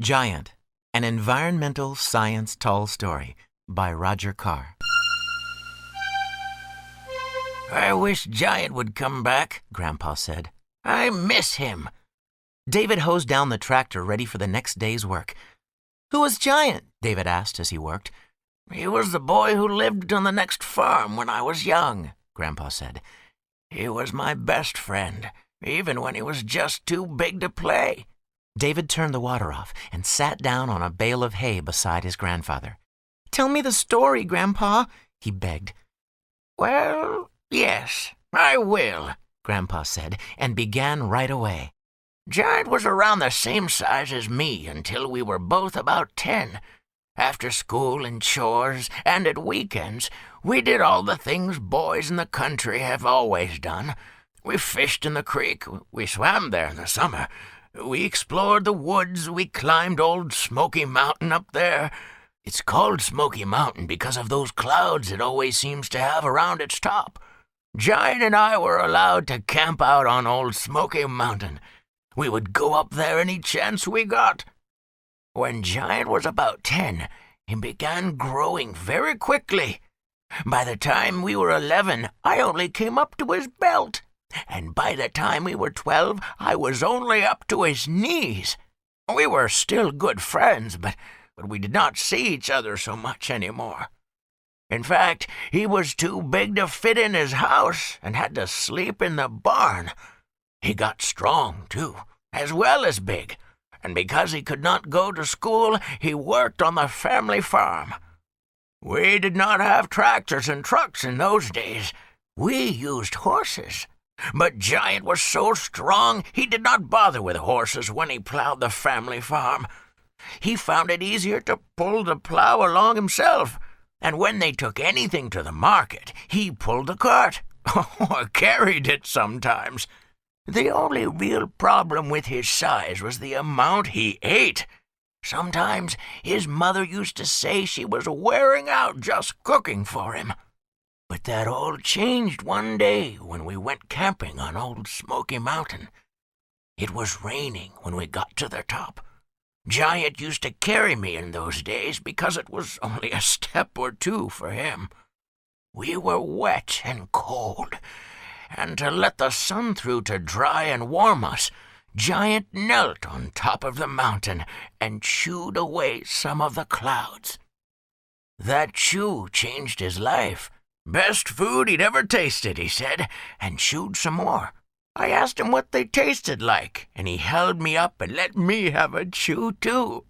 Giant, an environmental science tall story by Roger Carr. "I wish Giant would come back," Grandpa said. "I miss him." David hosed down the tractor ready for the next day's work. "Who was Giant?" David asked as he worked. "He was the boy who lived on the next farm when I was young," Grandpa said. "He was my best friend, even when he was just too big to play." David turned the water off and sat down on a bale of hay beside his grandfather. "Tell me the story, Grandpa," he begged. "Well, yes, I will," Grandpa said, and began right away. "Giant was around the same size as me until we were both about 10. After school and chores and at weekends, we did all the things boys in the country have always done. We fished in the creek, we swam there in the summer, we explored the woods, we climbed old Smoky Mountain up there. It's called Smoky Mountain because of those clouds it always seems to have around its top. Giant and I were allowed to camp out on old Smoky Mountain. We would go up there any chance we got. When Giant was about 10, he began growing very quickly. By the time we were 11, I only came up to his belt. And by the time we were 12, I was only up to his knees. We were still good friends, but we did not see each other so much anymore. In fact, he was too big to fit in his house and had to sleep in the barn. He got strong, too, as well as big, and because he could not go to school, he worked on the family farm. We did not have tractors and trucks in those days. We used horses. But Giant was so strong he did not bother with horses when he plowed the family farm. He found it easier to pull the plow along himself, and when they took anything to the market, he pulled the cart, or carried it sometimes. The only real problem with his size was the amount he ate. Sometimes his mother used to say she was wearing out just cooking for him. But that all changed one day when we went camping on old Smoky Mountain. It was raining when we got to the top. Giant used to carry me in those days because it was only a step or two for him. We were wet and cold, and to let the sun through to dry and warm us, Giant knelt on top of the mountain and chewed away some of the clouds. That chew changed his life. Best food he'd ever tasted, he said, and chewed some more. I asked him what they tasted like, and he held me up and let me have a chew, too.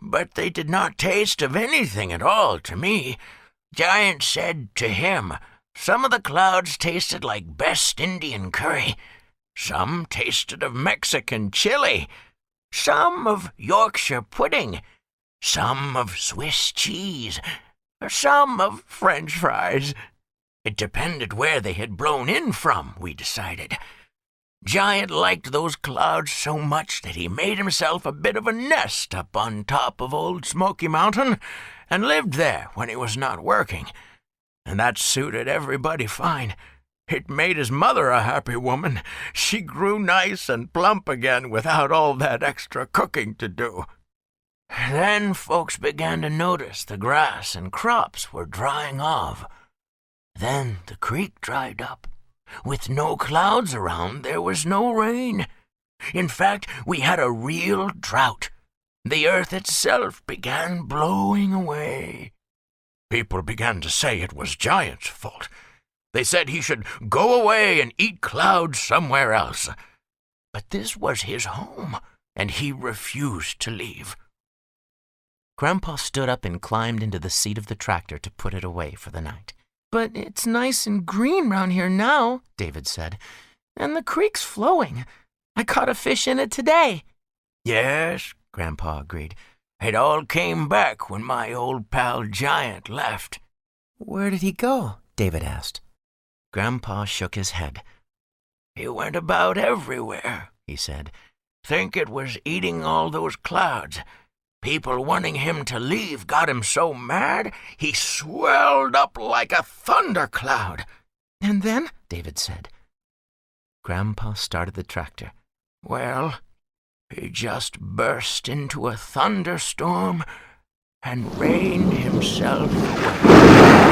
But they did not taste of anything at all to me. Giant said to him, some of the clouds tasted like best Indian curry, some tasted of Mexican chili, some of Yorkshire pudding, some of Swiss cheese, some of French fries. It depended where they had blown in from, we decided. Giant liked those clouds so much that he made himself a bit of a nest up on top of old Smoky Mountain and lived there when he was not working. And that suited everybody fine. It made his mother a happy woman. She grew nice and plump again without all that extra cooking to do. Then folks began to notice the grass and crops were drying off. Then the creek dried up. With no clouds around, there was no rain. In fact, we had a real drought. The earth itself began blowing away. People began to say it was Giant's fault. They said he should go away and eat clouds somewhere else. But this was his home, and he refused to leave. Grandpa stood up and climbed into the seat of the tractor to put it away for the night. "But it's nice and green round here now," David said, "and the creek's flowing. I caught a fish in it today." "Yes," Grandpa agreed. "It all came back when my old pal Giant left." "Where did he go?" David asked. Grandpa shook his head. "He went about everywhere," he said. "Think it was eating all those clouds. People wanting him to leave got him so mad, he swelled up like a thundercloud." "And then?" David said. Grandpa started the tractor. "Well, He just burst into a thunderstorm and rained himself away.